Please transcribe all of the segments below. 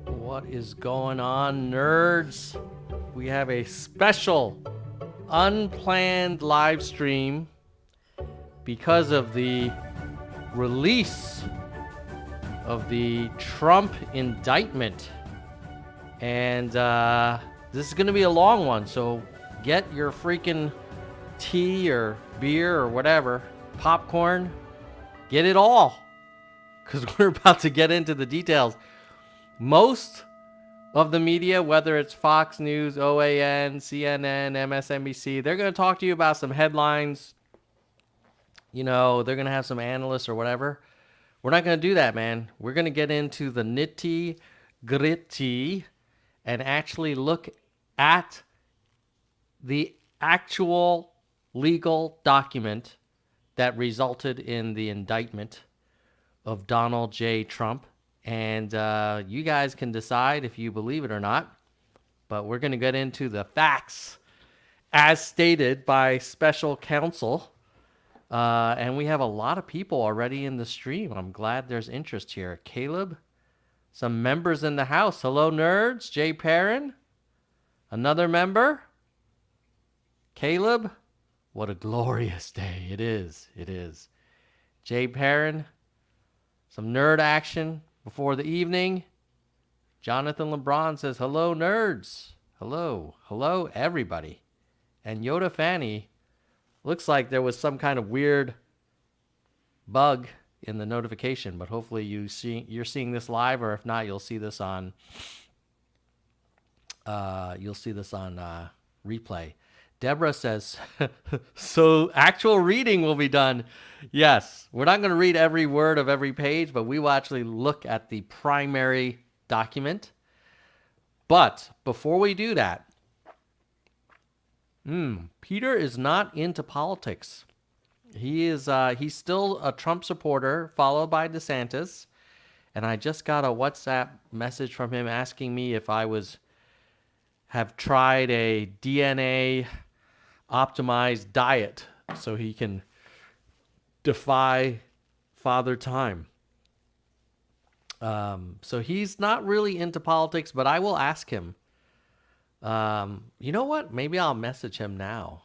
What is going on, nerds? We have a special, unplanned live stream because of the release of the Trump indictment. And this is going to be a long one, so get your freaking tea or beer or whatever, popcorn, get it all, because we're about to get into the details. Most of the media, whether it's Fox News, OAN, CNN, MSNBC, they're going to talk to you about some headlines. You know, they're going to have some analysts or whatever. We're not going to do that, man. We're going to get into the nitty gritty and actually look at the actual legal document that resulted in the indictment of Donald J. Trump. And you guys can decide if you believe it or not. But we're going to get into the facts as stated by special counsel. And we have a lot of people already in the stream. I'm glad there's interest here. Caleb, some members in the house. Hello, nerds. Jay Perrin, another member. Caleb, what a glorious day. It is. It is. Jay Perrin, some nerd action before the evening. Jonathan LeBron says, hello, nerds. Hello. Hello, everybody. And Yoda Fanny, looks like there was some kind of weird bug in the notification, but hopefully you're seeing this live, or if not, you'll see this on replay. Deborah says, so actual reading will be done. Yes, we're not going to read every word of every page, but we will actually look at the primary document. But before we do that, Peter is not into politics. He's still a Trump supporter, followed by DeSantis. And I just got a WhatsApp message from him asking me if I have tried a DNA optimized diet so he can defy Father Time. So he's not really into politics, but I will ask him. You know what? Maybe I'll message him now.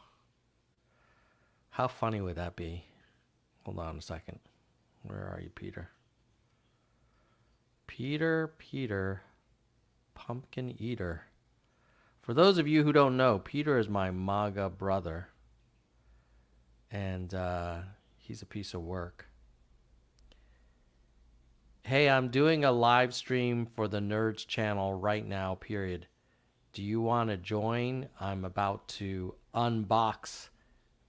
How funny would that be? Hold on a second. Where are you, Peter? Peter, pumpkin eater. For those of you who don't know, Peter is my MAGA brother. And he's a piece of work. Hey, I'm doing a live stream for the Nerds channel right now, period. Do you want to join? I'm about to unbox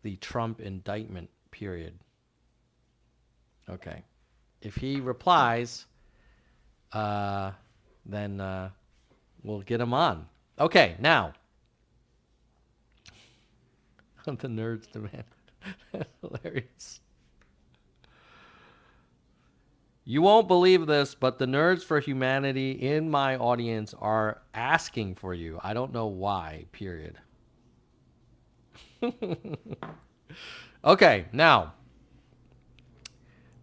the Trump indictment, period. Okay. If he replies, then we'll get him on. Okay, now. The nerds demand. That's hilarious. You won't believe this, but the Nerds for Humanity in my audience are asking for you. I don't know why, period. Okay, now,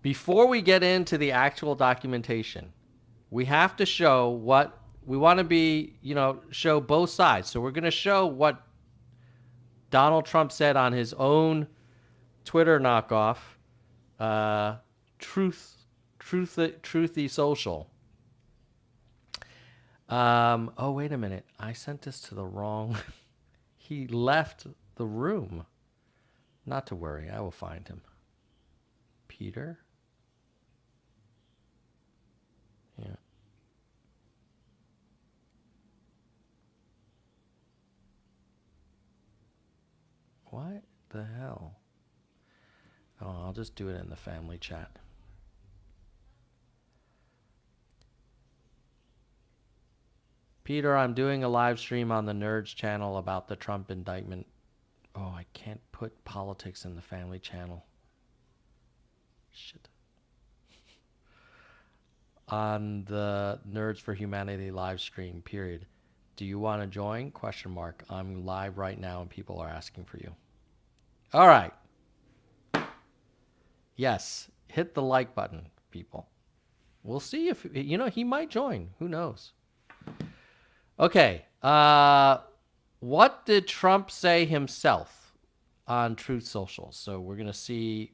before we get into the actual documentation, we have to show what we want to be, show both sides. So we're going to show what Donald Trump said on his own Twitter knockoff, Truthy Social. Oh, wait a minute. I sent this to the wrong. He left the room. Not to worry. I will find him. Peter? Yeah. What the hell? Oh, I'll just do it in the family chat. Peter, I'm doing a live stream on the Nerds channel about the Trump indictment. Oh, I can't put politics in the family channel. Shit. On the Nerds for Humanity live stream, period. Do you want to join? Question mark. I'm live right now and people are asking for you. All right. Yes. Hit the like button, people. We'll see if, he might join. Who knows? Okay. What did Trump say himself on Truth Social? So we're going to see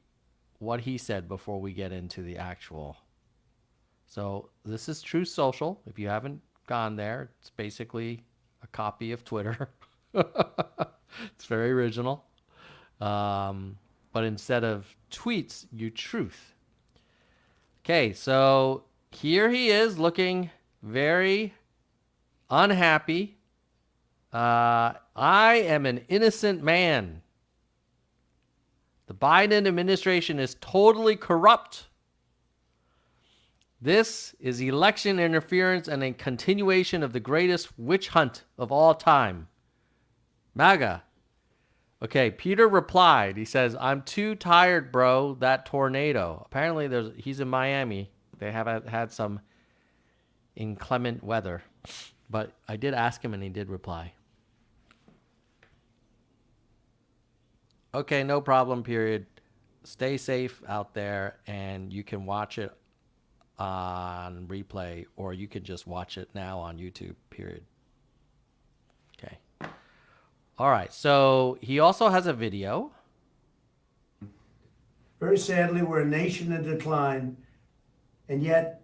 what he said before we get into the actual. So this is Truth Social. If you haven't gone there, it's basically a copy of Twitter. It's very original. But instead of tweets, you truth. Okay, so here he is looking very unhappy. I am an innocent man. The Biden administration is totally corrupt. This is election interference and a continuation of the greatest witch hunt of all time. MAGA. Okay, Peter replied. He says, I'm too tired, bro. That tornado. Apparently, he's in Miami. They have had some inclement weather. But I did ask him, and he did reply. Okay, no problem, period. Stay safe out there, and you can watch it on replay, or you can just watch it now on YouTube, period. Okay. All right, so he also has a video. Very sadly, we're a nation in decline, and yet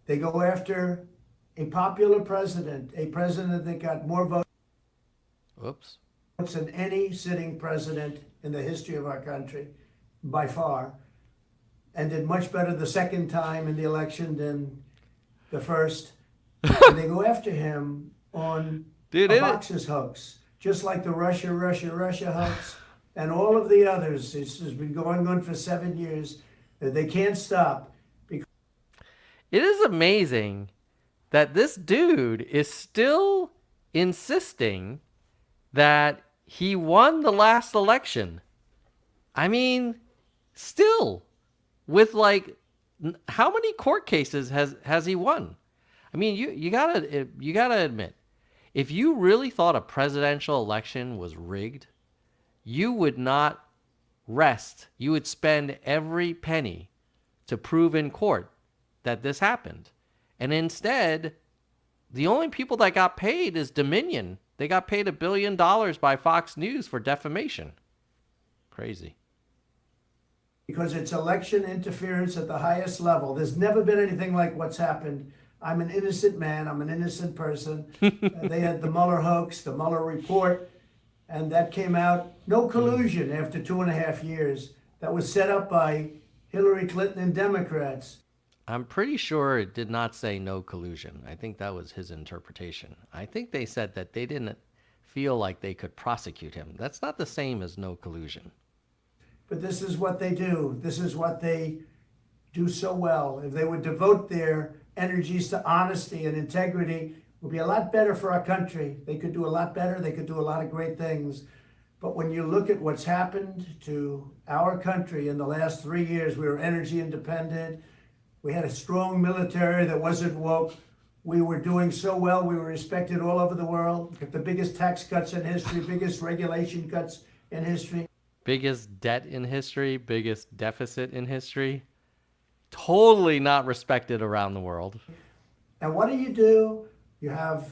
they go after a popular president, a president that got more votes than any sitting president in the history of our country, by far, and did much better the second time in the election than the first. And they go after him on unboxes hoax, just like the Russia hoax and all of the others. It's been going on for 7 years. They can't stop. It is amazing that this dude is still insisting that he won the last election. I mean, still, with like, how many court cases has he won? I mean, you gotta admit, if you really thought a presidential election was rigged, you would not rest. You would spend every penny to prove in court that this happened. And instead, the only people that got paid is Dominion. They got paid $1 billion by Fox News for defamation. Crazy. Because it's election interference at the highest level. There's never been anything like what's happened. I'm an innocent man. I'm an innocent person. They had the Mueller hoax, the Mueller report, and that came out. No collusion after 2.5 years. That was set up by Hillary Clinton and Democrats. I'm pretty sure it did not say no collusion. I think that was his interpretation. I think they said that they didn't feel like they could prosecute him. That's not the same as no collusion. But this is what they do. This is what they do so well. If they would devote their energies to honesty and integrity, it would be a lot better for our country. They could do a lot better. They could do a lot of great things. But when you look at what's happened to our country in the last 3 years, we were energy independent. We had a strong military that wasn't woke. We were doing so well. We were respected all over the world. We got the biggest tax cuts in history, biggest regulation cuts in history. Biggest debt in history, biggest deficit in history. Totally not respected around the world. And what do? You have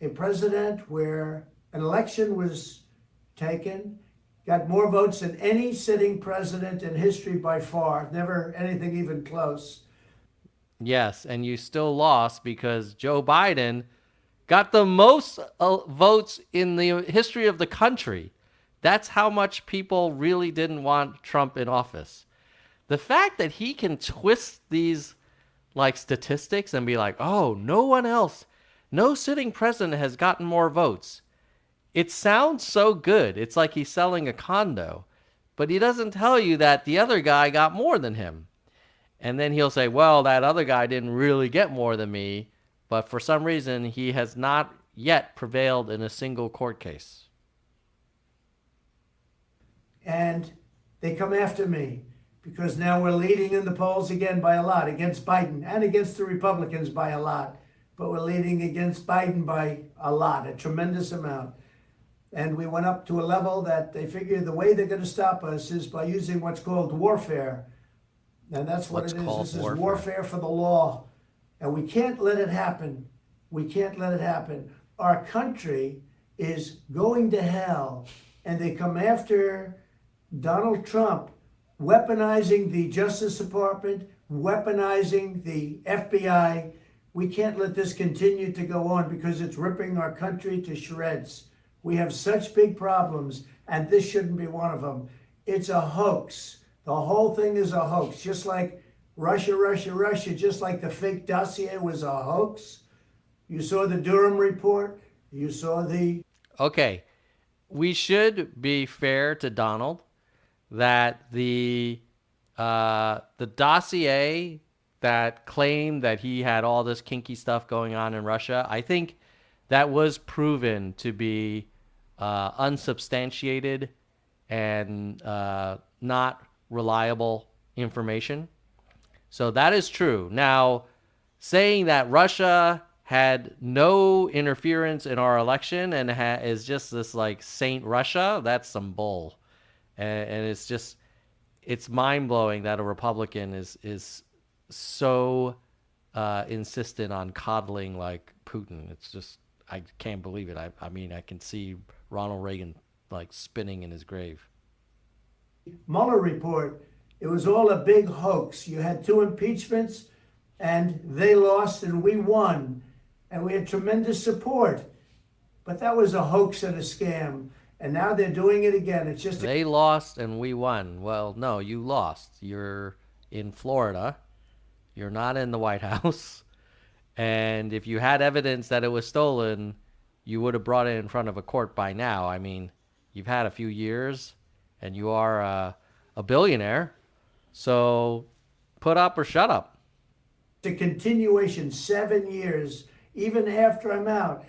a president where an election was taken, got more votes than any sitting president in history by far. Never anything even close. Yes, and you still lost because Joe Biden got the most votes in the history of the country. That's how much people really didn't want Trump in office. The fact that he can twist these like statistics and be like, oh, no one else, no sitting president has gotten more votes. It sounds so good. It's like he's selling a condo, but he doesn't tell you that the other guy got more than him. And then he'll say, well, that other guy didn't really get more than me, but for some reason he has not yet prevailed in a single court case. And they come after me because now we're leading in the polls again by a lot against Biden and against the Republicans by a lot. But we're leading against Biden by a lot, a tremendous amount. And we went up to a level that they figure the way they're going to stop us is by using what's called warfare. And that's what it is. This is warfare for the law. And we can't let it happen. We can't let it happen. Our country is going to hell, and they come after Donald Trump, weaponizing the Justice Department, weaponizing the FBI. We can't let this continue to go on because it's ripping our country to shreds. We have such big problems, and this shouldn't be one of them. It's a hoax. The whole thing is a hoax, just like Russia, just like the fake dossier was a hoax. You saw the Durham report. You saw the... Okay, we should be fair to Donald that the dossier that claimed that he had all this kinky stuff going on in Russia, I think that was proven to be unsubstantiated and not reliable information. So that is true. Now, saying that Russia had no interference in our election and is just this like Saint Russia, that's some bull. And it's just, it's mind-blowing that a Republican is so insistent on coddling like Putin. It's just, I can't believe it. I mean, I can see Ronald Reagan like spinning in his grave. Mueller report, it was all a big hoax. You had 2 impeachments, and they lost and we won. And we had tremendous support. But that was a hoax and a scam. And now they're doing it again. It's just... They lost and we won. Well, no, you lost. You're in Florida. You're not in the White House. And if you had evidence that it was stolen, you would have brought it in front of a court by now. I mean, you've had a few years and you are a billionaire. So put up or shut up. The continuation, 7 years, even after I'm out.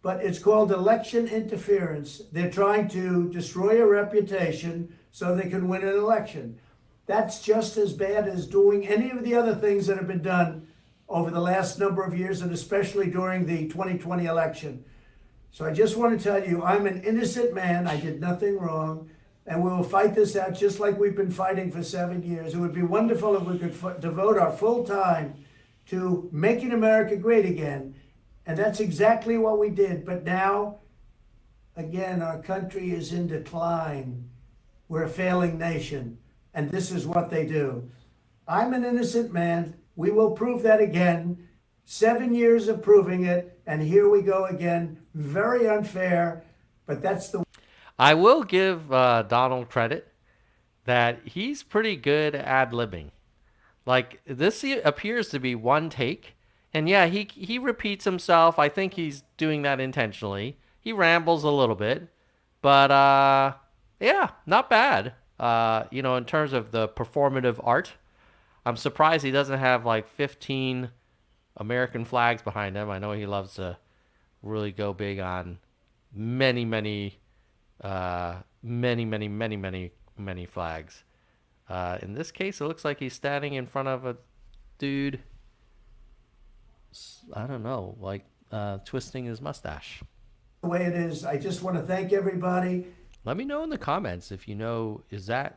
But it's called election interference. They're trying to destroy a reputation so they can win an election. That's just as bad as doing any of the other things that have been done over the last number of years, and especially during the 2020 election. So I just want to tell you, I'm an innocent man. I did nothing wrong. And we will fight this out just like we've been fighting for 7 years. It would be wonderful if we could devote our full time to making America great again. And that's exactly what we did. But now, again, our country is in decline. We're a failing nation. And this is what they do. I'm an innocent man. We will prove that again. 7 years of proving it. And here we go again. Very unfair. But that's the... I will give Donald credit that he's pretty good at ad-libbing. Like, this appears to be one take. And yeah, he repeats himself. I think he's doing that intentionally. He rambles a little bit. But, yeah, not bad. You know, in terms of the performative art, I'm surprised he doesn't have like 15 American flags behind him. I know he loves to really go big on many flags. In this case, it looks like he's standing in front of a dude, I don't know, like twisting his mustache. The way it is, I just want to thank everybody. Let me know in the comments if you know,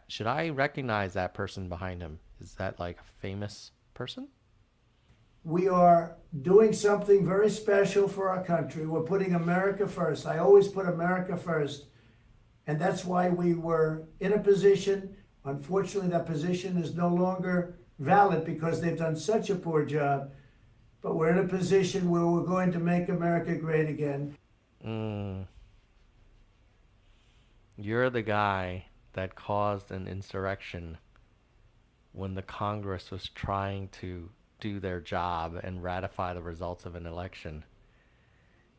should I recognize that person behind him? Is that like a famous person? We are doing something very special for our country. We're putting America first. I always put America first. And that's why we were in a position. Unfortunately, that position is no longer valid because they've done such a poor job. But we're in a position where we're going to make America great again. You're the guy that caused an insurrection when the Congress was trying to do their job and ratify the results of an election.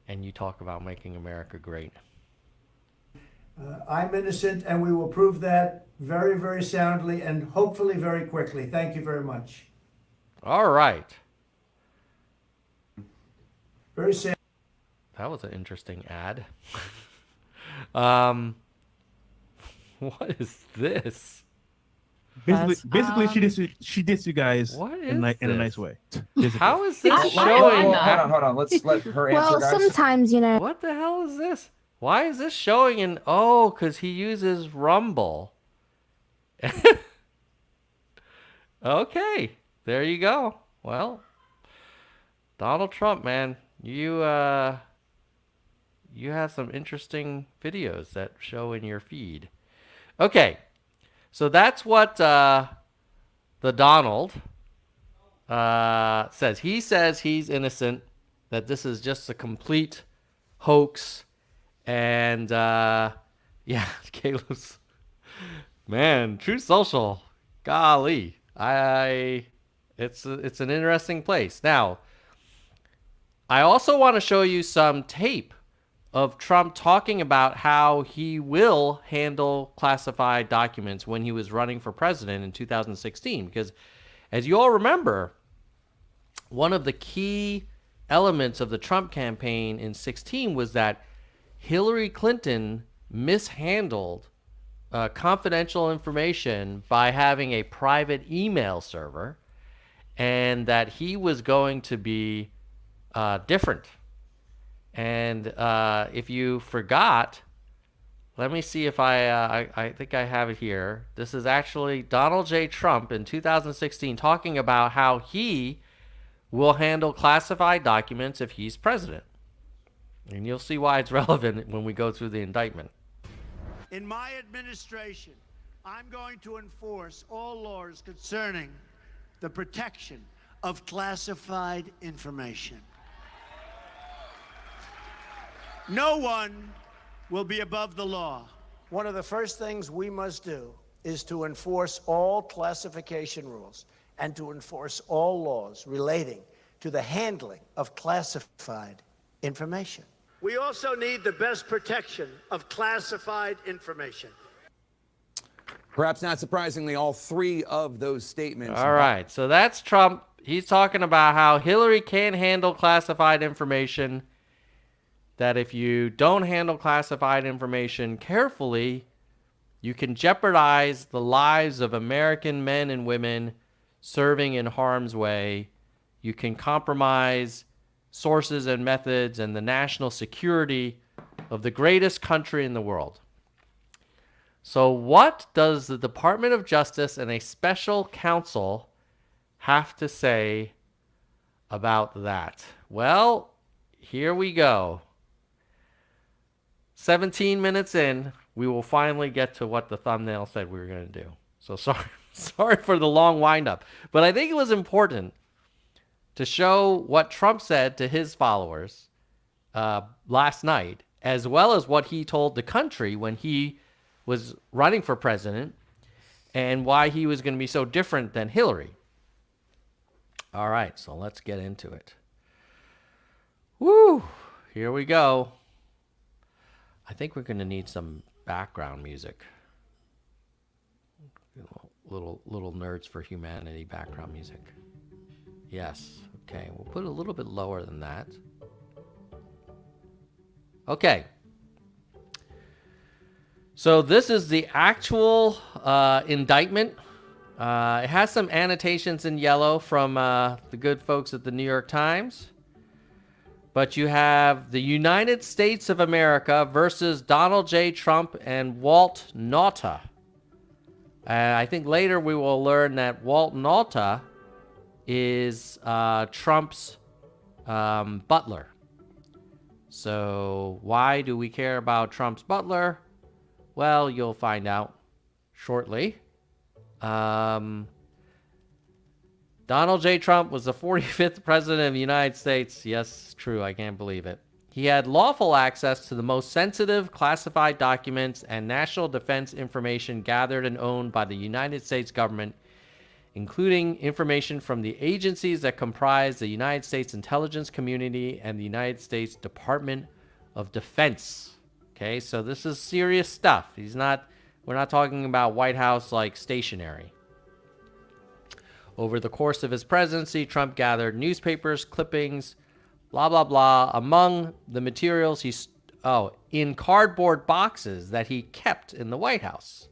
And you talk about making America great. I'm innocent, and we will prove that very, very soundly and hopefully very quickly. Thank you very much. All right. Very sad. That was an interesting ad. What is this? Basically, she dissed you guys in a nice way. How is this showing? Hold on. Let's let her answer. Well, guys. sometimes, you know. What the hell is this? Why is this showing in... Oh, because he uses Rumble. Okay, there you go. Well, Donald Trump, man, you have some interesting videos that show in your feed. Okay, so that's what the Donald says. He says he's innocent, that this is just a complete hoax, and yeah, Caleb's, man, Truth Social, golly, it's an interesting place. Now, I also want to show you some tape of Trump talking about how he will handle classified documents when he was running for president in 2016. Because as you all remember, one of the key elements of the Trump campaign in 16 was that Hillary Clinton mishandled confidential information by having a private email server, and that he was going to be different. And if you forgot, let me see if I think I have it here. This is actually Donald J. Trump in 2016 talking about how he will handle classified documents if he's president. And you'll see why it's relevant when we go through the indictment. In my administration, I'm going to enforce all laws concerning the protection of classified information. No one will be above the law. One of the first things we must do is to enforce all classification rules and to enforce all laws relating to the handling of classified information. We also need the best protection of classified information. Perhaps not surprisingly, all three of those statements. All right, so that's Trump. He's talking about how Hillary can handle classified information, that if you don't handle classified information carefully, you can jeopardize the lives of American men and women serving in harm's way. You can compromise sources and methods and the national security of the greatest country in the world. So what does the Department of Justice and a special counsel have to say about that? Well, here we go. 17 minutes in, we will finally get to what the thumbnail said we were going to do. So sorry for the long windup, but I think it was important to show what Trump said to his followers last night, as well as what he told the country when he was running for president, and why he was going to be so different than Hillary. All right, so let's get into it. Woo! Here we go. I think we're going to need some background music. Little Nerds for Humanity background music. Yes. Okay, we'll put it a little bit lower than that. Okay. So this is the actual indictment. It has some annotations in yellow from the good folks at the New York Times. But you have the United States of America versus Donald J. Trump and Walt Nauta. I think later we will learn that Walt Nauta is Trump's butler. So why do we care about Trump's butler? Well, you'll find out shortly. Donald J. Trump was the 45th president of the United States. Yes, true. I can't believe it. He had lawful access to the most sensitive classified documents and national defense information gathered and owned by the United States government, including information from the agencies that comprise the United States intelligence community and the United States Department of Defense. Okay, so this is serious stuff. We're not talking about White House like stationery. Over the course of his presidency, Trump gathered newspapers, clippings, blah, blah, blah. Among the materials in cardboard boxes that he kept in the White House.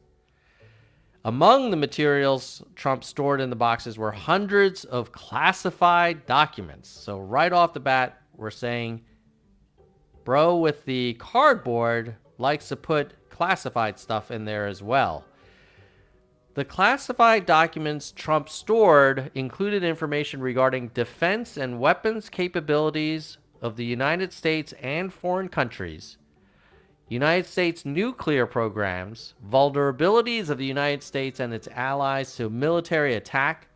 Among the materials Trump stored in the boxes were hundreds of classified documents. So right off the bat, we're saying, bro with the cardboard likes to put classified stuff in there as well. The classified documents Trump stored included information regarding defense and weapons capabilities of the United States and foreign countries, United States nuclear programs, vulnerabilities of the United States and its allies to military attack,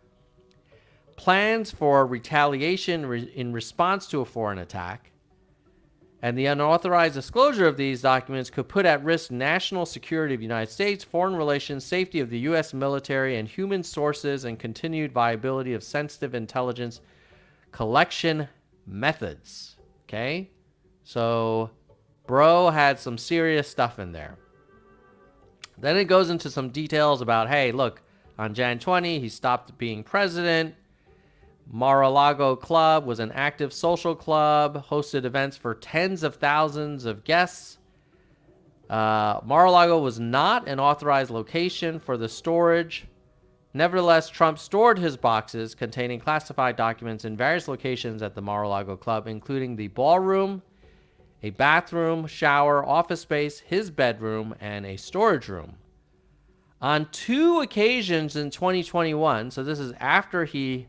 plans for retaliation in response to a foreign attack, and the unauthorized disclosure of these documents could put at risk national security of the United States, foreign relations, safety of the U.S. military and human sources, and continued viability of sensitive intelligence collection methods. Okay? So, bro had some serious stuff in there. Then it goes into some details about, hey, look, on Jan 20, he stopped being president. Mar-a-Lago Club was an active social club, hosted events for tens of thousands of guests. Mar-a-Lago was not an authorized location for the storage. Nevertheless, Trump stored his boxes containing classified documents in various locations at the Mar-a-Lago Club, including the ballroom, a bathroom, shower, office space, his bedroom, and a storage room. On 2 occasions in 2021, so this is after he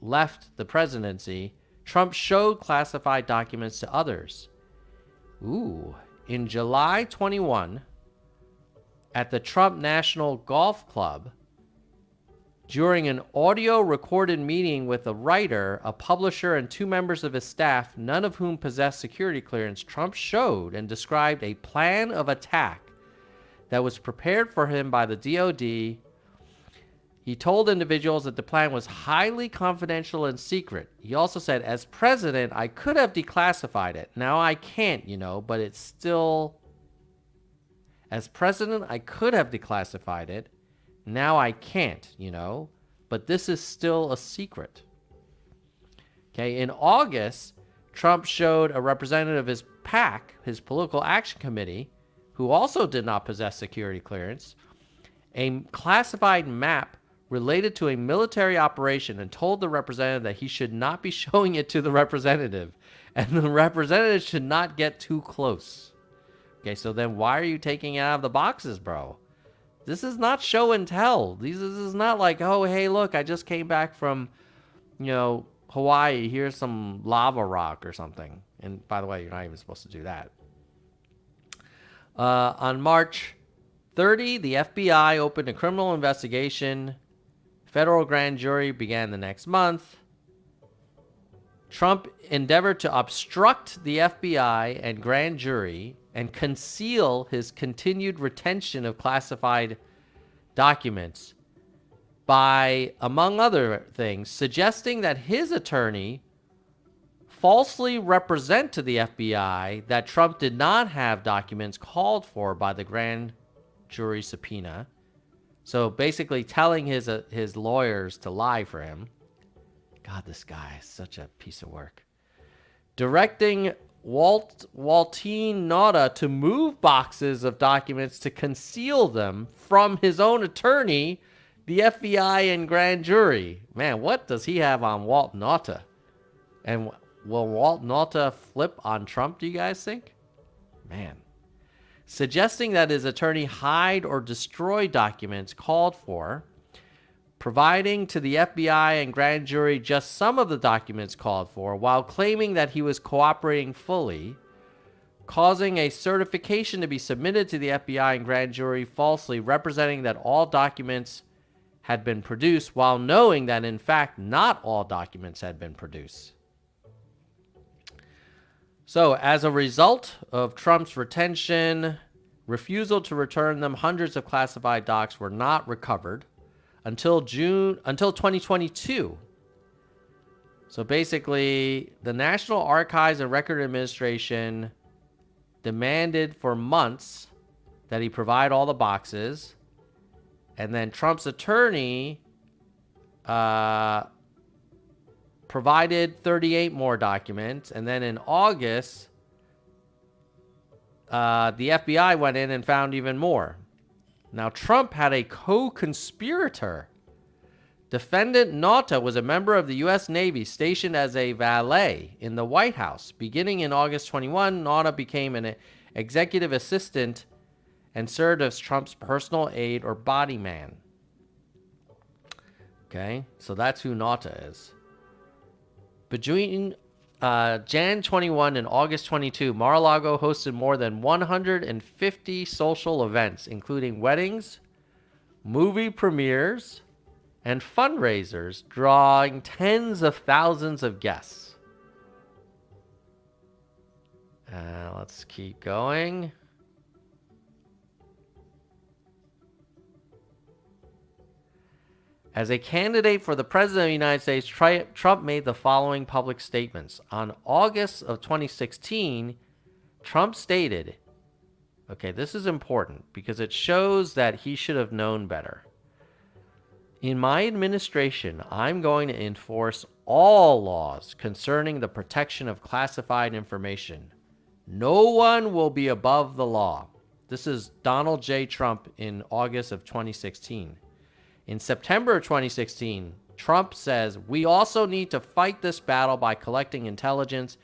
left the presidency, Trump showed classified documents to others. In July 21, at the Trump National Golf Club, during an audio recorded meeting with a writer, a publisher, and 2 members of his staff, none of whom possessed security clearance, Trump showed and described a plan of attack that was prepared for him by the DoD. He told individuals that the plan was highly confidential and secret. He also said, as president, I could have declassified it. Now I can't, but it's still... As president, I could have declassified it. Now I can't, but this is still a secret. Okay, in August, Trump showed a representative of his PAC, his Political Action Committee, who also did not possess security clearance, a classified map related to a military operation, and told the representative that he should not be showing it to the representative, and the representative should not get too close. Okay, so then why are you taking it out of the boxes, bro? This is not show and tell. This is not like, oh, hey, look, I just came back from, Hawaii. Here's some lava rock or something. And by the way, you're not even supposed to do that. On March 30, the FBI opened a criminal investigation. Federal grand jury began the next month. Trump endeavored to obstruct the FBI and grand jury and conceal his continued retention of classified documents by, among other things, suggesting that his attorney falsely represent to the FBI that Trump did not have documents called for by the grand jury subpoena. So basically telling his lawyers to lie for him. God, this guy is such a piece of work. Directing Waltine Nauta to move boxes of documents to conceal them from his own attorney, the FBI and grand jury. Man, what does he have on Walt Nauta? And will Walt Nauta flip on Trump, do you guys think? Man. Suggesting that his attorney hide or destroy documents called for, providing to the FBI and grand jury just some of the documents called for, while claiming that he was cooperating fully, causing a certification to be submitted to the FBI and grand jury falsely representing that all documents had been produced, while knowing that in fact not all documents had been produced. So, as a result of Trump's retention, refusal to return them, hundreds of classified docs were not recovered until 2022. So basically, the National Archives and Record Administration demanded for months that he provide all the boxes, and then Trump's attorney provided 38 more documents, and then in August, the FBI went in and found even more. Now, Trump had a co-conspirator. Defendant Nauta was a member of the U.S. Navy stationed as a valet in the White House. Beginning in August 21, Nauta became an executive assistant and served as Trump's personal aide or body man. Okay, so that's who Nauta is. Between Jan 21 and August 22, Mar-a-Lago hosted more than 150 social events, including weddings, movie premieres, and fundraisers, drawing tens of thousands of guests. Let's keep going. As a candidate for the president of the United States, Trump made the following public statements. On August of 2016, Trump stated, okay, this is important because it shows that he should have known better. In my administration, I'm going to enforce all laws concerning the protection of classified information. No one will be above the law. This is Donald J. Trump in August of 2016. In September of 2016, Trump says, we also need to fight this battle by collecting intelligence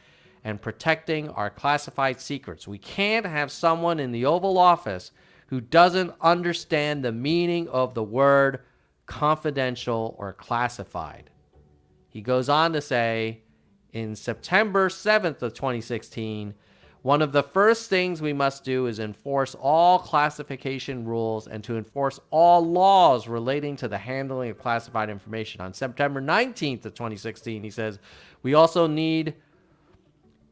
and protecting our classified secrets. We can't have someone in the Oval Office who doesn't understand the meaning of the word confidential or classified. He goes on to say, in September 7th of 2016, one of the first things we must do is enforce all classification rules and to enforce all laws relating to the handling of classified information. On September 19th of 2016, he says, we also need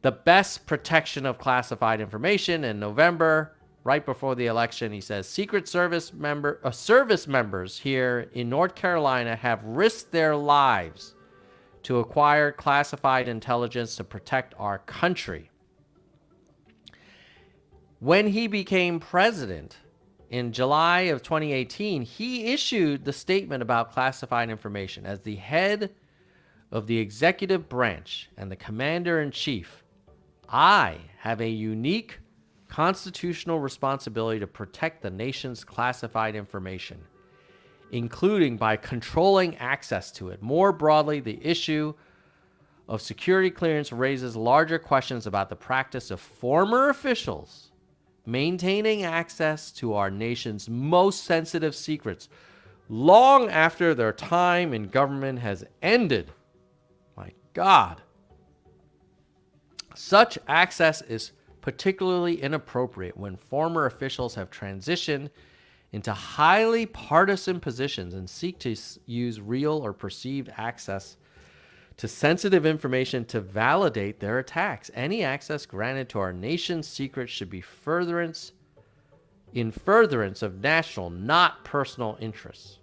the best protection of classified information. In November, right before the election, he says, Secret Service members here in North Carolina have risked their lives to acquire classified intelligence to protect our country. When he became president in July of 2018, he issued the statement about classified information. As the head of the executive branch and the commander-in-chief, I have a unique constitutional responsibility to protect the nation's classified information, including by controlling access to it. More broadly, the issue of security clearance raises larger questions about the practice of former officials maintaining access to our nation's most sensitive secrets long after their time in government has ended. My God. Such access is particularly inappropriate when former officials have transitioned into highly partisan positions and seek to use real or perceived access to sensitive information to validate their attacks. Any access granted to our nation's secrets should be in furtherance of national, not personal interests.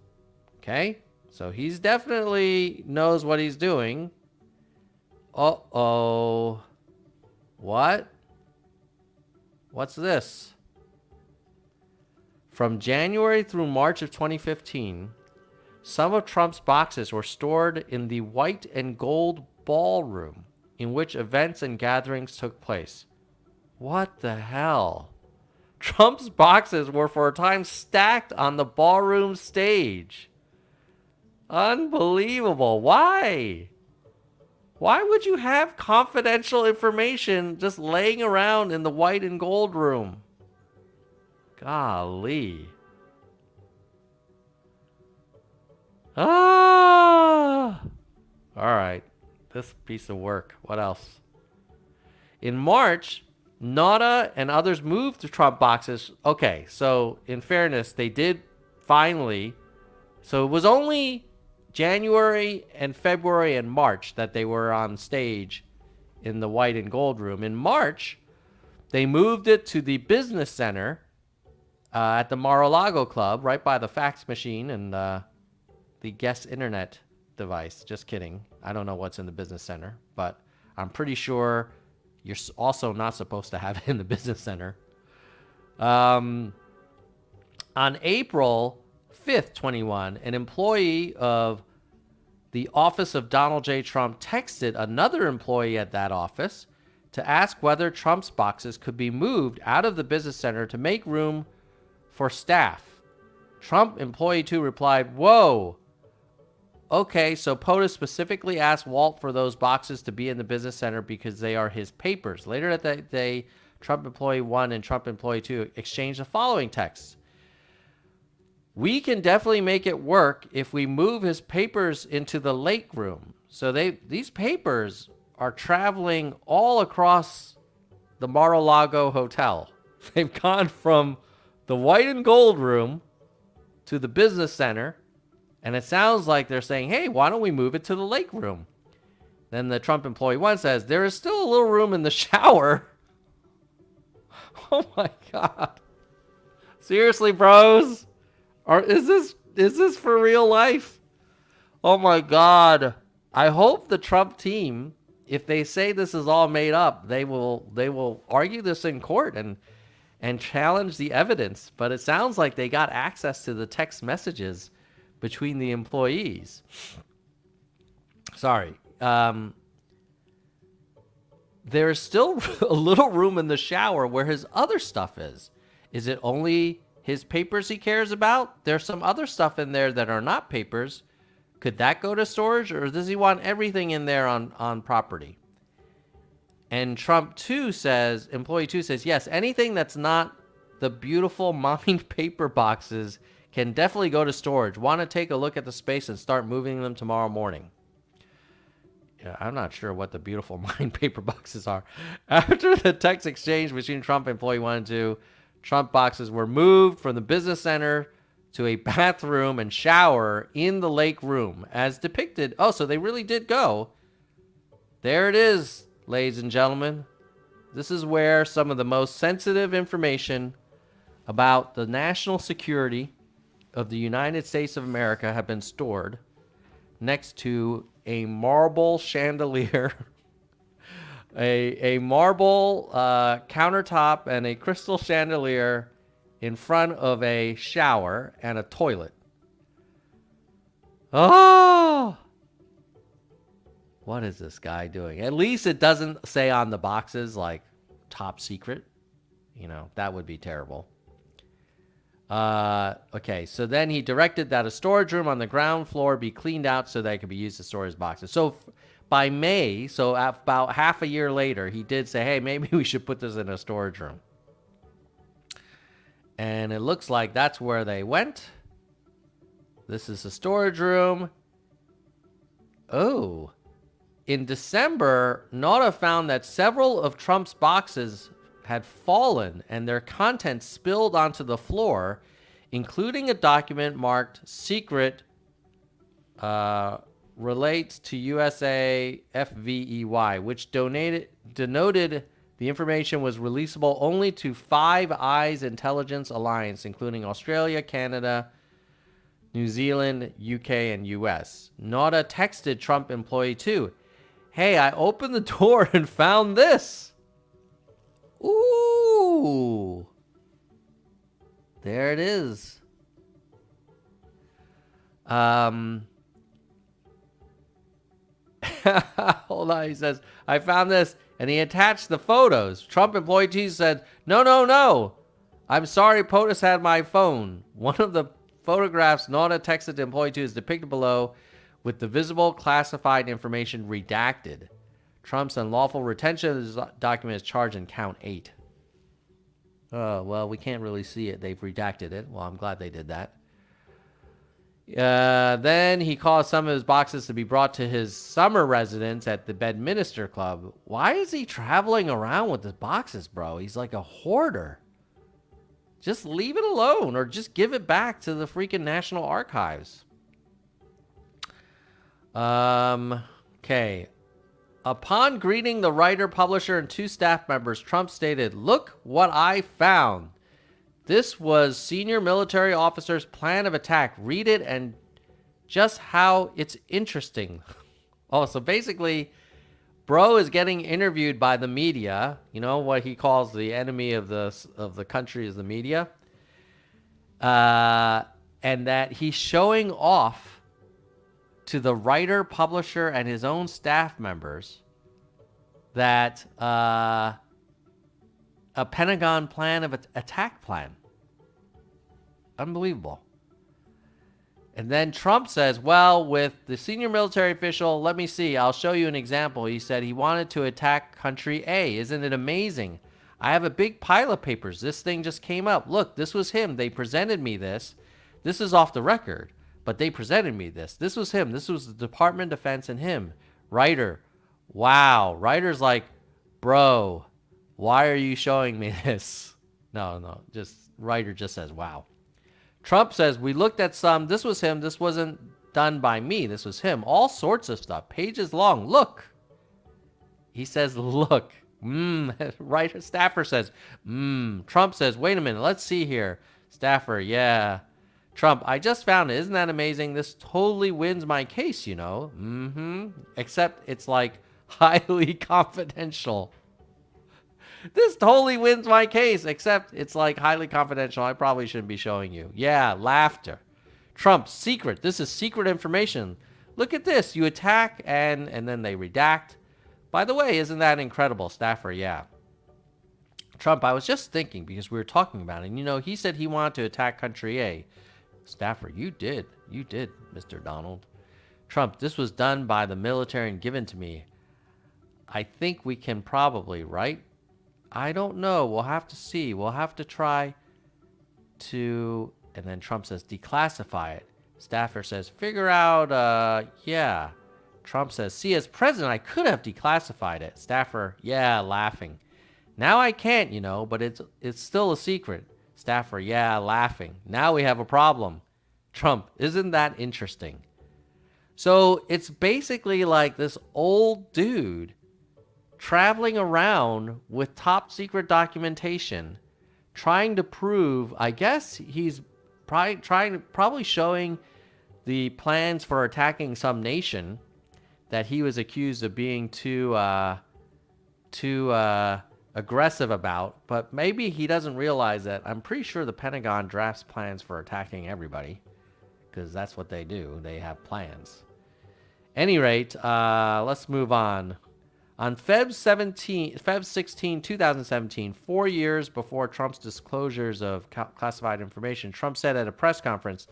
Okay? So he's definitely knows what he's doing. Uh-oh. What? What's this? From January through March of 2015, some of Trump's boxes were stored in the white and gold ballroom in which events and gatherings took place. What the hell? Trump's boxes were for a time stacked on the ballroom stage. Unbelievable. Why? Why would you have confidential information just laying around in the white and gold room? Golly. Ah! All right. This piece of work. What else? In March, Nauta and others moved to Trump boxes. Okay, so in fairness, they did finally. So it was only January and February and March that they were on stage in the white and gold room. In March, they moved it to the business center at the Mar-a-Lago Club, right by the fax machine and the guest internet device. Just kidding. I don't know what's in the business center, but I'm pretty sure you're also not supposed to have it in the business center. On April 5th, 21, an employee of the office of Donald J. Trump texted another employee at that office to ask whether Trump's boxes could be moved out of the business center to make room for staff. Trump employee 2 replied, "Whoa. Okay, so POTUS specifically asked Walt for those boxes to be in the business center because they are his papers." Later that day, Trump employee 1 and Trump employee 2 exchanged the following texts. We can definitely make it work if we move his papers into the lake room. So these papers are traveling all across the Mar-a-Lago hotel. They've gone from the white and gold room to the business center, and it sounds like they're saying, hey, why don't we move it to the lake room? Then the Trump employee 1 says, there is still a little room in the shower. Oh my God. Seriously, bros? Is this for real life? Oh my God. I hope the Trump team, if they say this is all made up, they will argue this in court and challenge the evidence. But it sounds like they got access to the text messages between the employees. Sorry. There's still a little room in the shower where his other stuff is. Is it only his papers he cares about? There's some other stuff in there that are not papers. Could that go to storage, or does he want everything in there on property? And Trump 2 says, employee 2 says, yes, anything that's not the beautiful mined paper boxes can definitely go to storage. Want to take a look at the space and start moving them tomorrow morning. Yeah, I'm not sure what the beautiful mined paper boxes are. After the text exchange between Trump employee 1 and 2, Trump boxes were moved from the business center to a bathroom and shower in the lake room as depicted. Oh, so they really did go. There it is, ladies and gentlemen. This is where some of the most sensitive information about the national security of the United States of America have been stored next to a marble chandelier, a marble countertop and a crystal chandelier in front of a shower and a toilet. Oh! What is this guy doing? At least it doesn't say on the boxes, like, top secret. You know, that would be terrible. Okay, so then he directed that a storage room on the ground floor be cleaned out so that it could be used to store his boxes. So by May, so about half a year later, he did say, hey, maybe we should put this in a storage room. And it looks like that's where they went. This is a storage room. Oh. In December, Nauta found that several of Trump's boxes had fallen and their contents spilled onto the floor, including a document marked secret, relates to USA FVEY, which denoted the information was releasable only to Five Eyes Intelligence Alliance, including Australia, Canada, New Zealand, UK, and US. Nauta texted Trump employee 2, hey, I opened the door and found this. Ooh. There it is. Hold on, he says, I found this, and he attached the photos. Trump employee 2 said, no. I'm sorry, POTUS had my phone. One of the photographs Nauta texted to employee 2 is depicted below with the visible classified information redacted. Trump's unlawful retention of this document is charged in count 8. Oh, well, we can't really see it. They've redacted it. Well, I'm glad they did that. Then he caused some of his boxes to be brought to his summer residence at the Bedminster Club. Why is he traveling around with the boxes, bro? He's like a hoarder. Just leave it alone or just give it back to the freaking National Archives. Okay. Upon greeting the writer, publisher, and 2 staff members, Trump stated, look what I found. This was senior military officer's plan of attack. Read it and just how it's interesting. Oh, so basically, bro is getting interviewed by the media. You know what he calls the enemy of the country is the media. And that he's showing off to the writer, publisher, and his own staff members that a Pentagon plan of attack plan. Unbelievable. And then Trump says, well, with the senior military official, let me see, I'll show you an example. He said he wanted to attack country A. Isn't it amazing? I have a big pile of papers. This thing just came up. Look, this was him. They presented me this. This is off the record, but they presented me this. This was him. This was the Department of Defense and him. Writer, wow. Writer's like, bro, why are you showing me this? No, just writer just says, wow. Trump says, we looked at some. This was him. This wasn't done by me. This was him. All sorts of stuff. Pages long. Look. He says, look. Writer, staffer says, Trump says, wait a minute. Let's see here. Staffer, yeah. Trump, I just found it. Isn't that amazing? This totally wins my case, you know. Except it's like highly confidential. This totally wins my case, except it's like highly confidential. I probably shouldn't be showing you. Yeah, laughter. Trump, secret. This is secret information. Look at this. You attack and then they redact. By the way, isn't that incredible? Staffer, yeah. Trump, I was just thinking because we were talking about it. And, you know, he said he wanted to attack country A. Staffer, you did. You did, Mr. Donald. Trump, this was done by the military and given to me. I think we can probably, right? I don't know. We'll have to see. We'll have to try to... And then Trump says, declassify it. Staffer says, figure out, yeah. Trump says, see, as president, I could have declassified it. Staffer, yeah, laughing. Now I can't, you know, but it's still a secret. Staffer, yeah, laughing. Now we have a problem. Trump, isn't that interesting? So it's basically like this old dude traveling around with top secret documentation, trying to prove, I guess he's probably showing the plans for attacking some nation that he was accused of being too aggressive about, but maybe he doesn't realize that. I'm pretty sure the Pentagon drafts plans for attacking everybody because that's what they do. They have plans. Any rate, let's move on. On Feb 16, 2017, 4 years before Trump's disclosures of classified information, Trump said at a press conference,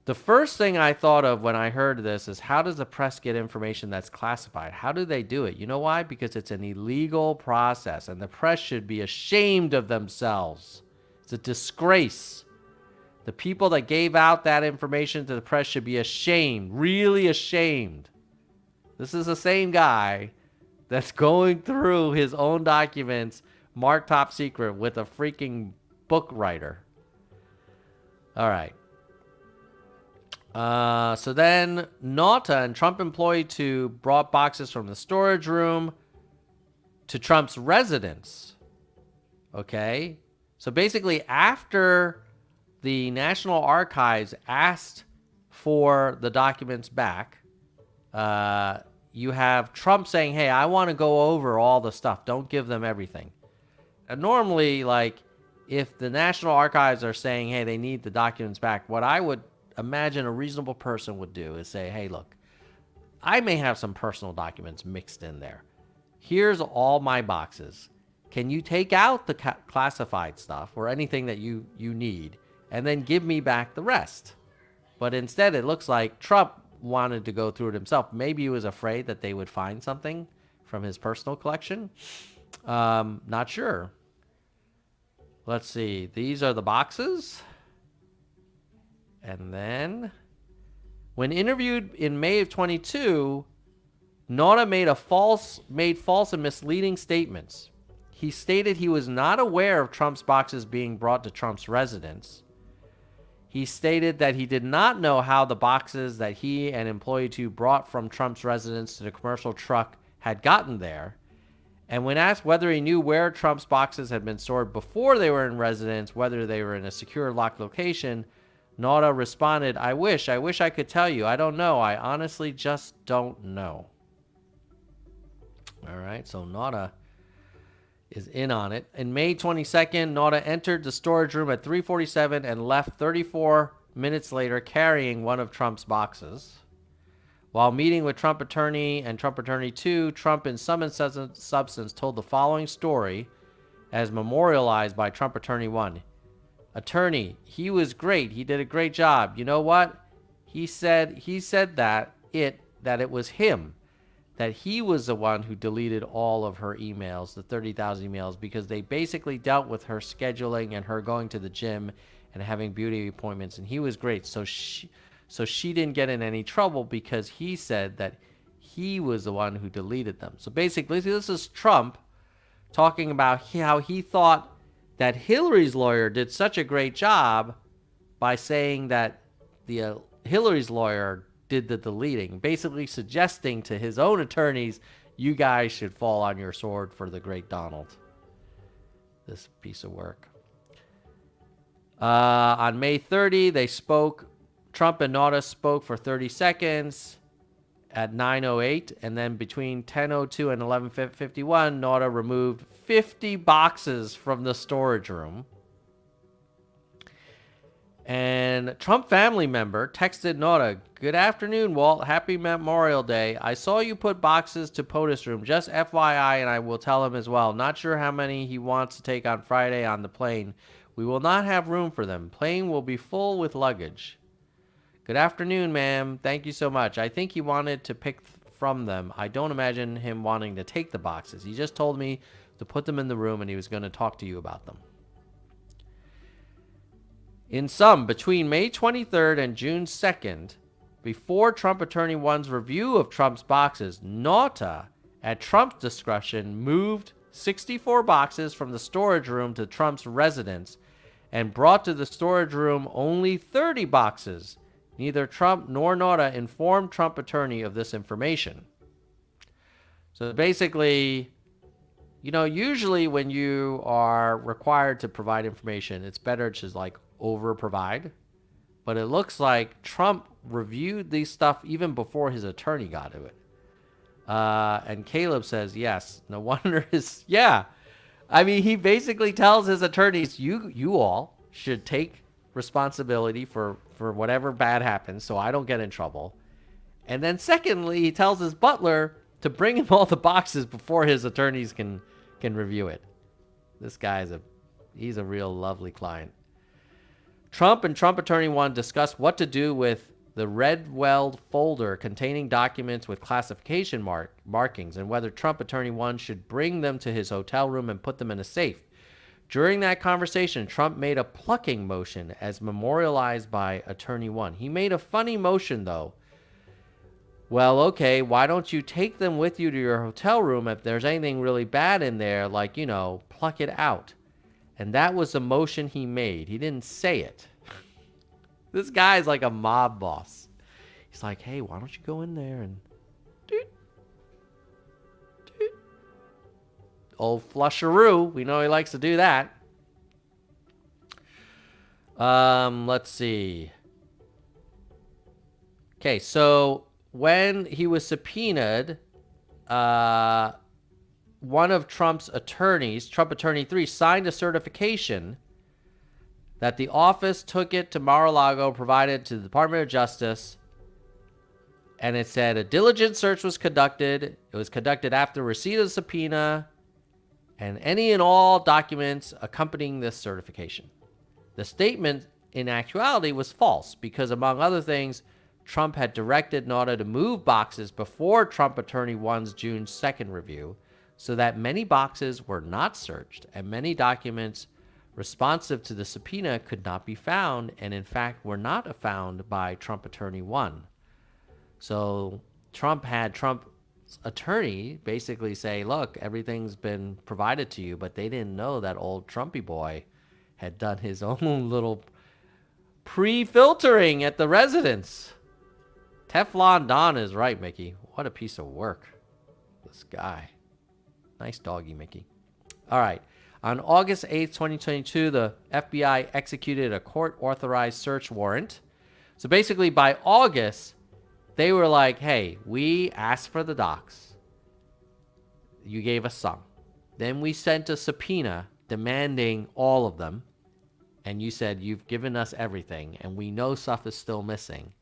the first thing I thought of when I heard this is, how does the press get information that's classified? How do they do it? You know why? Because it's an illegal process, and the press should be ashamed of themselves. It's a disgrace. The people that gave out that information to the press should be ashamed, really ashamed. This is the same guy that's going through his own documents, marked top secret, with a freaking book writer. All right. So then Nauta and Trump employee 2 brought boxes from the storage room to Trump's residence. Okay. So basically after the National Archives asked for the documents back, you have Trump saying, hey, I want to go over all the stuff. Don't give them everything. And normally, like, if the National Archives are saying, hey, they need the documents back, what I would imagine a reasonable person would do is say, hey, look, I may have some personal documents mixed in there. Here's all my boxes. Can you take out the classified stuff or anything that you need and then give me back the rest? But instead, it looks like Trump wanted to go through it himself. Maybe he was afraid that they would find something from his personal collection. Not sure. Let's see. These are the boxes. And then, when interviewed in May of 22, Nauta made false and misleading statements. He stated he was not aware of Trump's boxes being brought to Trump's residence. He stated that he did not know how the boxes that he and employee 2 brought from Trump's residence to the commercial truck had gotten there. And when asked whether he knew where Trump's boxes had been stored before they were in residence, whether they were in a secure locked location, Nauta responded, I wish I could tell you. I don't know. I honestly just don't know. All right, so Nauta is in on it. In May 22nd, Nauta entered the storage room at 3:47 and left 34 minutes later carrying one of Trump's boxes. While meeting with Trump attorney and Trump attorney 2, Trump in sum and substance told the following story as memorialized by Trump attorney 1. Attorney, he was great. He did a great job. You know what? He said that it was him. that he was the one who deleted all of her emails, the 30,000 emails, because they basically dealt with her scheduling and her going to the gym and having beauty appointments, and he was great. So she didn't get in any trouble because he said that he was the one who deleted them. So basically, this is Trump talking about how he thought that Hillary's lawyer did such a great job by saying that the Hillary's lawyer did the deleting, basically suggesting to his own attorneys, you guys should fall on your sword for the great Donald. This piece of work. On May 30, they spoke. Trump and Nauta spoke for 30 seconds at 9:08, and then between 10:02 and 11:51, Nauta removed 50 boxes from the storage room. And Trump family member texted Nauta, "Good afternoon, Walt. Happy Memorial Day. I saw you put boxes to POTUS room. Just FYI, and I will tell him as well. Not sure how many he wants to take on Friday on the plane. We will not have room for them. Plane will be full with luggage. Good afternoon, ma'am. Thank you so much. I think he wanted to pick from them. I don't imagine him wanting to take the boxes. He just told me to put them in the room and he was going to talk to you about them." In sum, between May 23rd and June 2nd, before Trump Attorney 1's review of Trump's boxes, Nauta, at Trump's discretion, moved 64 boxes from the storage room to Trump's residence and brought to the storage room only 30 boxes. Neither Trump nor Nauta informed Trump attorney of this information. So basically, usually when you are required to provide information, it's better to like over provide. But it looks like Trump reviewed these stuff even before his attorney got to it. And Caleb says, yes, no wonder he basically tells his attorneys, you all should take responsibility for whatever bad happens so I don't get in trouble. And then secondly, he tells his butler to bring him all the boxes before his attorneys can review it. This guy's he's a real lovely client. Trump and Trump Attorney 1 discussed what to do with the red-weld folder containing documents with classification markings and whether Trump Attorney 1 should bring them to his hotel room and put them in a safe. During that conversation, Trump made a plucking motion as memorialized by Attorney 1. He made a funny motion, though. Well, okay, why don't you take them with you to your hotel room if there's anything really bad in there, like, pluck it out. And that was the motion he made. He didn't say it. This guy's like a mob boss. He's like, hey, why don't you go in there and... Old flusheroo. We know he likes to do that. Let's see. Okay, so when he was subpoenaed, one of Trump's attorneys, Trump Attorney 3, signed a certification that the office took it to Mar-a-Lago, provided to the Department of Justice, and it said a diligent search was conducted. It was conducted after receipt of the subpoena and any and all documents accompanying this certification. The statement, in actuality, was false because, among other things, Trump had directed Nauta to move boxes before Trump Attorney 1's June 2nd review, so that many boxes were not searched and many documents responsive to the subpoena could not be found, and in fact were not found by Trump Attorney 1. So Trump had Trump's attorney basically say, look, everything's been provided to you, but they didn't know that old Trumpy boy had done his own little pre-filtering at the residence. Teflon Don is right, Mickey. What a piece of work. This guy. Nice doggy, Mickey. All right. On August 8th, 2022, the FBI executed a court-authorized search warrant. So basically, by August, they were like, hey, we asked for the docs. You gave us some. Then we sent a subpoena demanding all of them. And you said, you've given us everything, and we know stuff is still missing.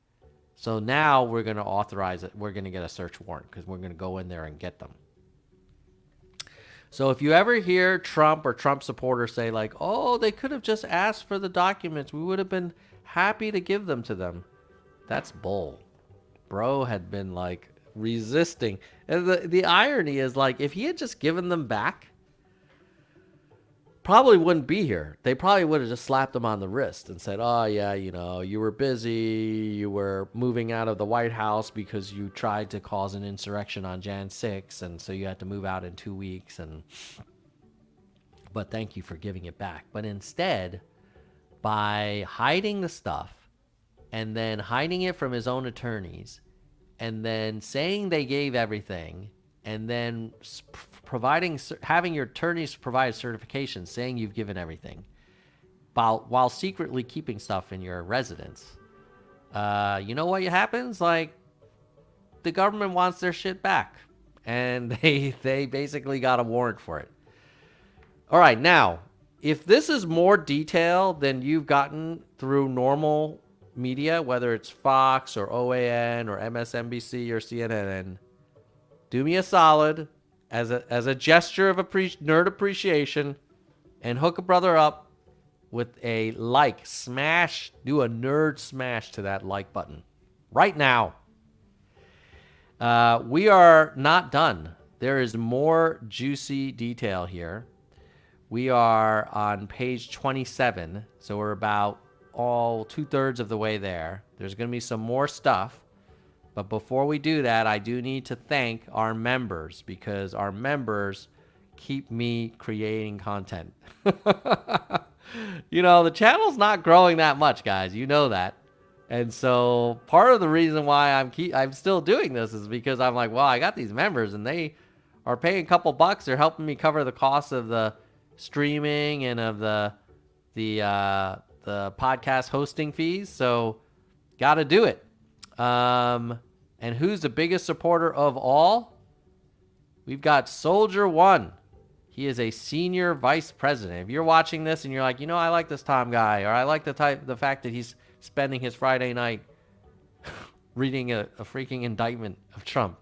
So now we're going to authorize it. We're going to get a search warrant because we're going to go in there and get them. So if you ever hear Trump or Trump supporters say like, oh, they could have just asked for the documents, we would have been happy to give them to them. That's bull. Bro had been like resisting. And the irony is, like, if he had just given them back, probably wouldn't be here. They probably would have just slapped him on the wrist and said, oh, yeah, you know, you were busy. You were moving out of the White House because you tried to cause an insurrection on Jan 6, and so you had to move out in 2 weeks. But thank you for giving it back. But instead, by hiding the stuff and then hiding it from his own attorneys and then saying they gave everything and then having your attorneys provide certification saying you've given everything while secretly keeping stuff in your residence. You know what happens? Like, the government wants their shit back, and they basically got a warrant for it. All right, now, if this is more detail than you've gotten through normal media, whether it's Fox or OAN or MSNBC or CNN, do me a solid as a gesture of nerd appreciation and hook a brother up with a like. Smash, do a nerd smash to that like button right now. We are not done. There is more juicy detail here. We are on page 27, so we're about 2/3 of the way there. There's going to be some more stuff. But before we do that, I do need to thank our members, because our members keep me creating content. You know, the channel's not growing that much, guys. You know that. And so part of the reason why I'm still doing this is because I'm like, well, I got these members and they are paying a couple bucks. They're helping me cover the cost of the streaming and of the podcast hosting fees. So got to do it. And who's the biggest supporter of all? We've got Soldier One. He is a senior vice president. If you're watching this and you're like, you know, I like this Tom guy, or I like the fact that he's spending his Friday night reading a freaking indictment of Trump,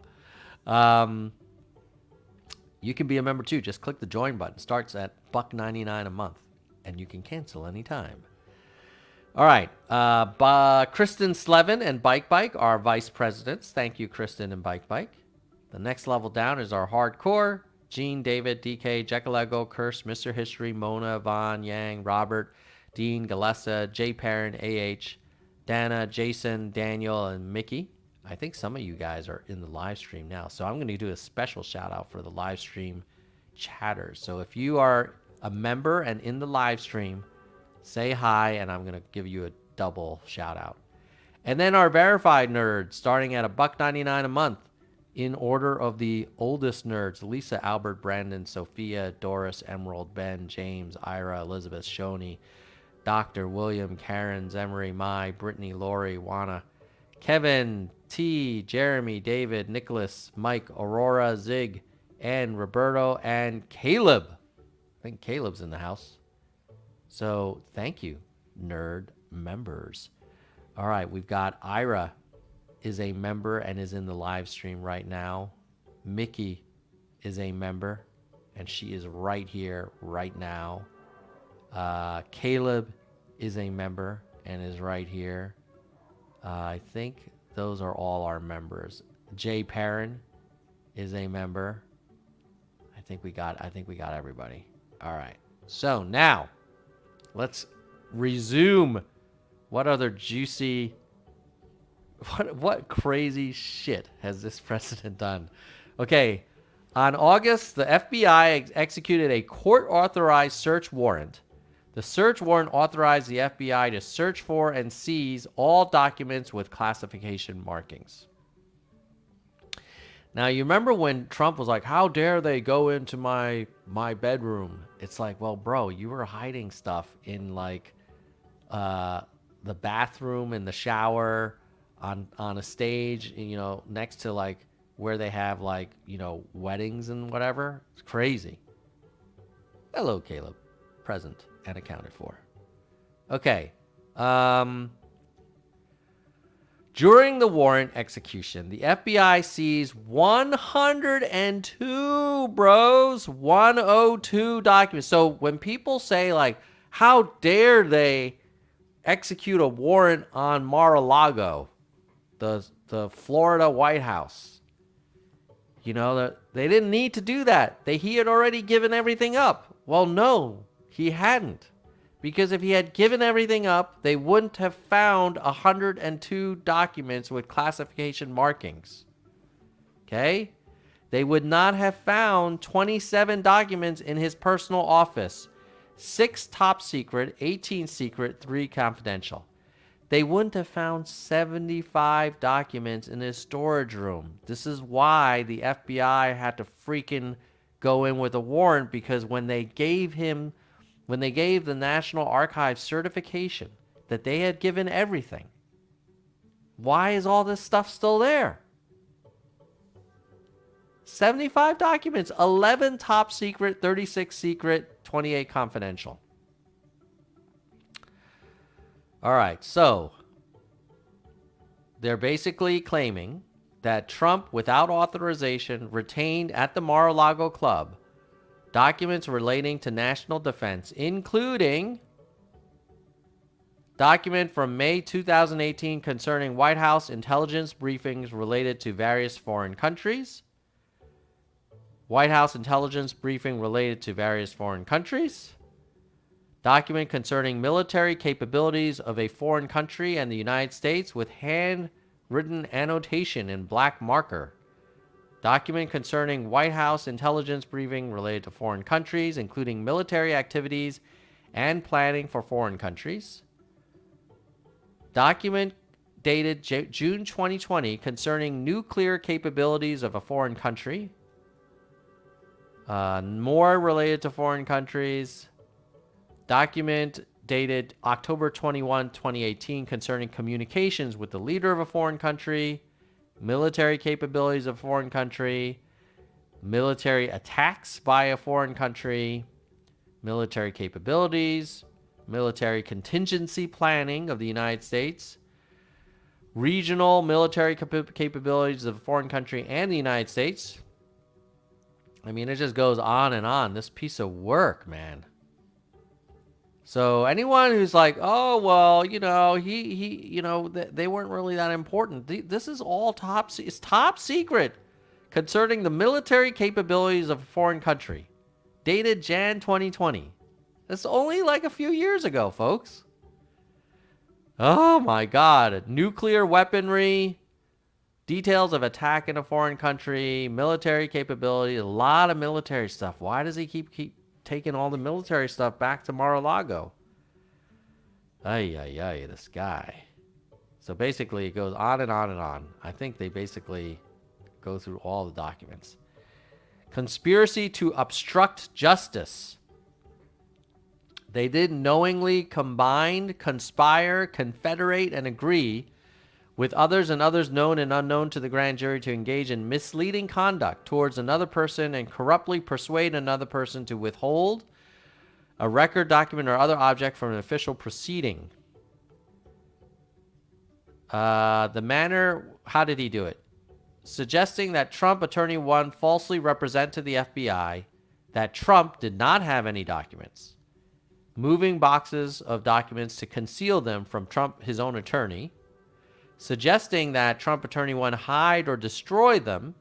you can be a member too. Just click the join button. Starts at $1.99 a month, and you can cancel anytime. All right. Kristen Slevin and Bike are vice presidents. Thank you, Kristen and Bike. The next level down is our hardcore. Gene, David, DK, Jekalego, Kirst, Mr. History, Mona, Vaughn, Yang, Robert, Dean, Galessa, Jay Perrin, AH, Dana, Jason, Daniel, and Mickey. I think some of you guys are in the live stream now, so I'm going to do a special shout out for the live stream chatters. So if you are a member and in the live stream, say hi, and I'm going to give you a double shout out. And then our verified nerds, starting at $1.99 a month, in order of the oldest nerds: Lisa, Albert, Brandon, Sophia, Doris, Emerald, Ben, James, Ira, Elizabeth, Shoni, Dr. William, Karen, Emery, Mai, Brittany, Lori, Wana, Kevin, T, Jeremy, David, Nicholas, Mike, Aurora, Zig, and Roberto, and Caleb. I think Caleb's in the house. So thank you, nerd members. All right, we've got Ira is a member and is in the live stream right now. Mickey is a member, and she is right here right now. Caleb is a member and is right here. I think those are all our members. Jay Perrin is a member. I think we got everybody. All right. So now let's resume. What other juicy, what crazy shit has this president done? Okay, on August, the FBI executed a court-authorized search warrant. The search warrant authorized the FBI to search for and seize all documents with classification markings. Now, you remember when Trump was like, how dare they go into my bedroom? It's like, well, bro, you were hiding stuff in, like, the bathroom and the shower, on a stage, you know, next to, like, where they have, like, you know, weddings and whatever. It's crazy. Hello, Caleb. Present and accounted for. Okay. During the warrant execution, the FBI seized 102, bros, 102 documents. So when people say, like, how dare they execute a warrant on Mar-a-Lago, the Florida White House, You know, that they didn't need to do that. He had already given everything up. Well, no, he hadn't. Because if he had given everything up, they wouldn't have found 102 documents with classification markings. Okay? They would not have found 27 documents in his personal office. 6 top secret, 18 secret, 3 confidential. They wouldn't have found 75 documents in his storage room. This is why the FBI had to freaking go in with a warrant, because when they gave the National Archives certification that they had given everything, why is all this stuff still there? 75 documents, 11 top secret, 36 secret, 28 confidential. All right, so they're basically claiming that Trump, without authorization, retained at the Mar-a-Lago Club documents relating to national defense, including document from May 2018 concerning White House intelligence briefings related to various foreign countries. White House intelligence briefing related to various foreign countries. Document concerning military capabilities of a foreign country and the United States with handwritten annotation in black marker. Document concerning White House intelligence briefing related to foreign countries, including military activities and planning for foreign countries. Document dated June 2020 concerning nuclear capabilities of a foreign country. More related to foreign countries. Document dated October 21, 2018 concerning communications with the leader of a foreign country, military capabilities of a foreign country, military attacks by a foreign country, military capabilities, military contingency planning of the United States, regional military capabilities of a foreign country and the United States. I mean, it just goes on and on. This piece of work, man. So anyone who's like, oh, well, you know, they weren't really that important. This is all it's top secret concerning the military capabilities of a foreign country. Dated Jan 2020. That's only like a few years ago, folks. Oh my God. Nuclear weaponry, details of attack in a foreign country, military capability, a lot of military stuff. Why does he keep taking all the military stuff back to Mar-a-Lago? Ay, this guy. So basically, it goes on and on and on. I think they basically go through all the documents. Conspiracy to obstruct justice. They did knowingly combine, conspire, confederate, and agree with others and others known and unknown to the grand jury to engage in misleading conduct towards another person and corruptly persuade another person to withhold a record, document, or other object from an official proceeding. The manner, how did he do it? Suggesting that Trump Attorney 1 falsely represent to the FBI that Trump did not have any documents. Moving boxes of documents to conceal them from Trump, his own attorney. Suggesting that Trump Attorney 1 hide or destroy them.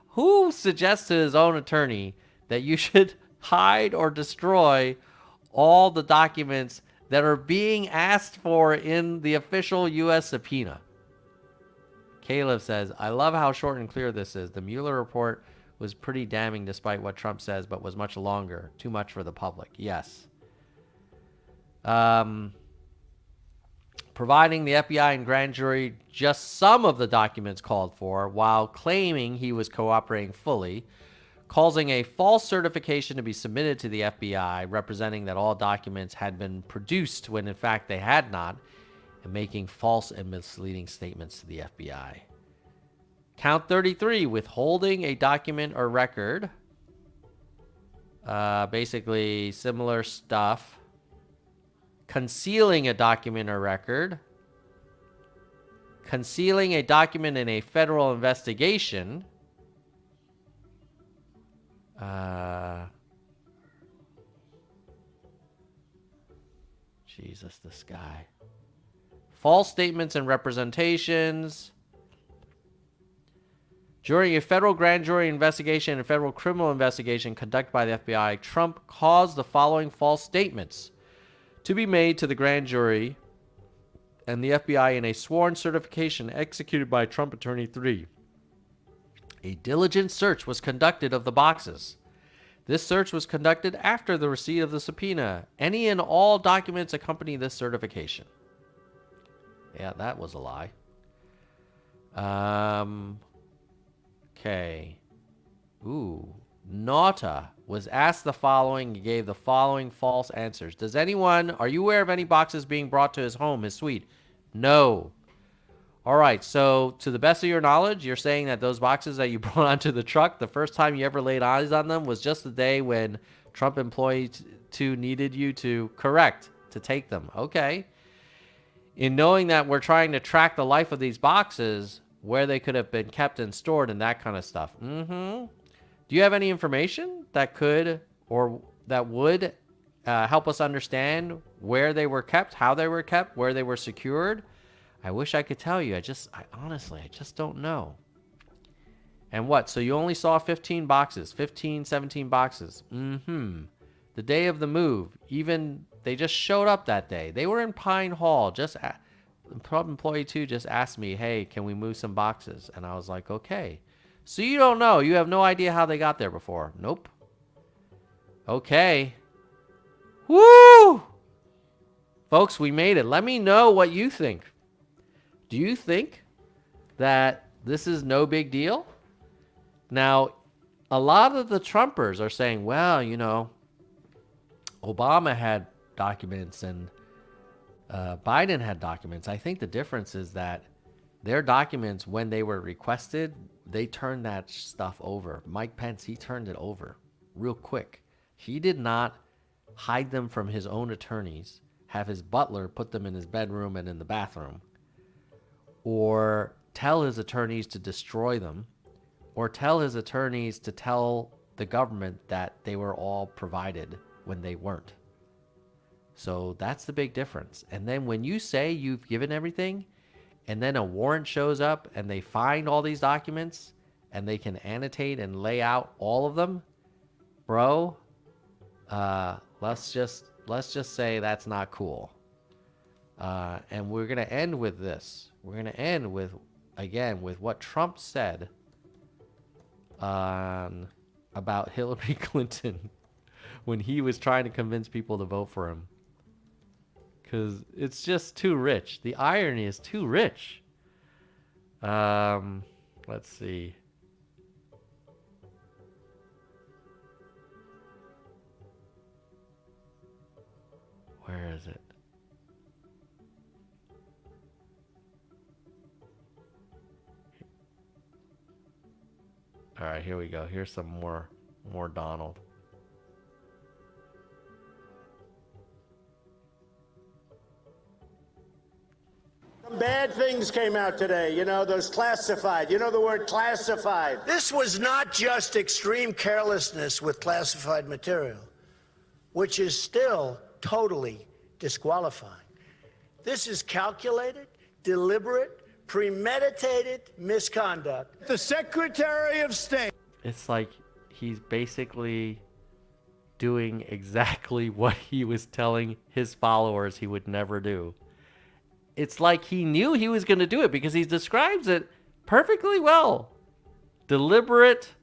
Who suggests to his own attorney that you should hide or destroy all the documents that are being asked for in the official U.S. subpoena? Caleb says, I love how short and clear this is. The Mueller report was pretty damning despite what Trump says, but was much longer. Too much for the public. Yes. Providing the FBI and grand jury just some of the documents called for, while claiming he was cooperating fully, causing a false certification to be submitted to the FBI, representing that all documents had been produced when in fact they had not, and making false and misleading statements to the FBI. Count 33, withholding a document or record. Basically similar stuff. Concealing a document or record. Concealing a document in a federal investigation. Jesus, this guy. False statements and representations. During a federal grand jury investigation and federal criminal investigation conducted by the FBI, Trump caused the following false statements to be made to the grand jury and the FBI in a sworn certification executed by Trump Attorney 3. A diligent search was conducted of the boxes. This search was conducted after the receipt of the subpoena. Any and all documents accompany this certification. Yeah, that was a lie. Okay. Ooh. Nauta was asked the following and gave the following false answers. Are you aware of any boxes being brought to his home, his suite? No. All right, so to the best of your knowledge, you're saying that those boxes that you brought onto the truck, the first time you ever laid eyes on them was just the day when Trump employee 2 needed you to take them. Okay. In knowing that we're trying to track the life of these boxes, where they could have been kept and stored and that kind of stuff. Do you have any information that could or that would help us understand where they were kept, how they were kept, where they were secured? I wish I could tell you. Honestly, I just don't know. And what? So you only saw 15 boxes, 15, 17 boxes. The day of the move, even they just showed up that day. They were in Pine Hall. Employee 2 just asked me, hey, can we move some boxes? And I was like, okay. So you don't know. You have no idea how they got there before. Nope. Okay. Woo! Folks, we made it. Let me know what you think. Do you think that this is no big deal? Now, a lot of the Trumpers are saying, well, you know, Obama had documents and Biden had documents. I think the difference is that their documents, when they were requested, they turned that stuff over. Mike Pence, he turned it over real quick. He did not hide them from his own attorneys, have his butler put them in his bedroom and in the bathroom, or tell his attorneys to destroy them, or tell his attorneys to tell the government that they were all provided when they weren't. So that's the big difference. And then when you say you've given everything, and then a warrant shows up and they find all these documents and they can annotate and lay out all of them, bro, let's just say that's not cool. And we're going to end with this. We're going to end with, again, with what Trump said about Hillary Clinton when he was trying to convince people to vote for him. Because it's just too rich. The irony is too rich. Let's see. Where is it? All right, here we go. Here's some more Donald. Some bad things came out today. You know, those classified. You know the word classified. This was not just extreme carelessness with classified material, which is still totally disqualifying. This is calculated, deliberate, premeditated misconduct. The Secretary of State. It's like he's basically doing exactly what he was telling his followers he would never do. It's like he knew he was going to do it because he describes it perfectly well. Deliberate.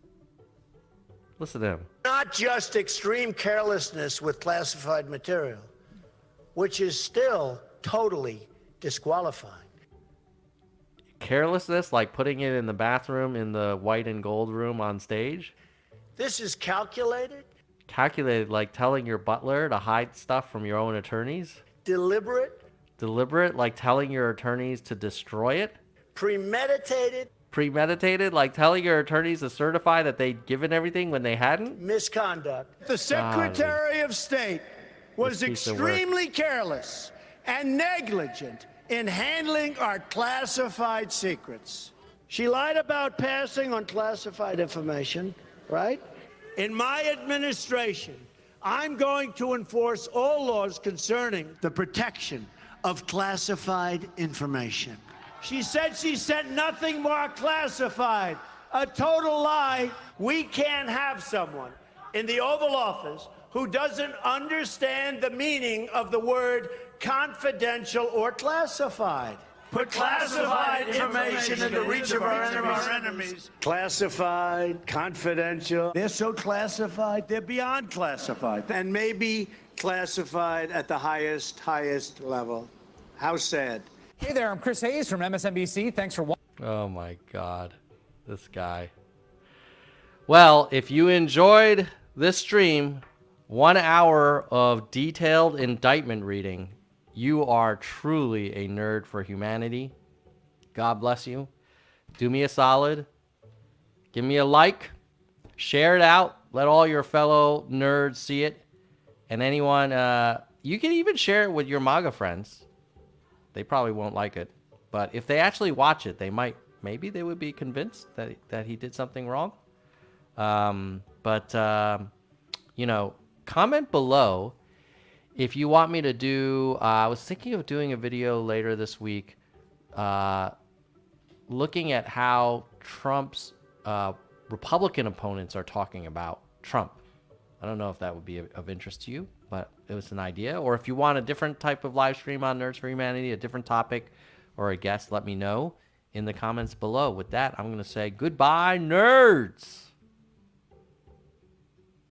Listen to him. Not just extreme carelessness with classified material, which is still totally disqualifying. Carelessness, like putting it in the bathroom in the white and gold room on stage. This is calculated. Calculated, like telling your butler to hide stuff from your own attorneys. Deliberate. Deliberate, like telling your attorneys to destroy it. Premeditated. Premeditated, like telling your attorneys to certify that they'd given everything when they hadn't. Misconduct. The Secretary of State was extremely careless and negligent in handling our classified secrets. She lied about passing on classified information, right? In my administration, I'm going to enforce all laws concerning the protection of classified information. She said she sent nothing more classified A total lie. We can't have someone in the Oval Office who doesn't understand the meaning of the word confidential or classified. Put classified information in the reach of our enemies. Classified, confidential. They're so classified, they're beyond classified. And maybe classified at the highest level. How sad. Hey there, I'm Chris Hayes from MSNBC. Thanks for watching. Oh my God, this guy. Well, if you enjoyed this stream, 1 hour of detailed indictment reading, you are truly a nerd for humanity. God bless you. Do me a solid. Give me a like. Share it out. Let all your fellow nerds see it. And anyone, you can even share it with your MAGA friends. They probably won't like it. But if they actually watch it, they might, maybe they would be convinced that he did something wrong. You know, comment below if you want me to do, I was thinking of doing a video later this week looking at how Trump's Republican opponents are talking about Trump. I don't know if that would be of interest to you, but it was an idea. Or if you want a different type of live stream on Nerds for Humanity, a different topic or a guest, let me know in the comments below. With that, I'm going to say goodbye, nerds!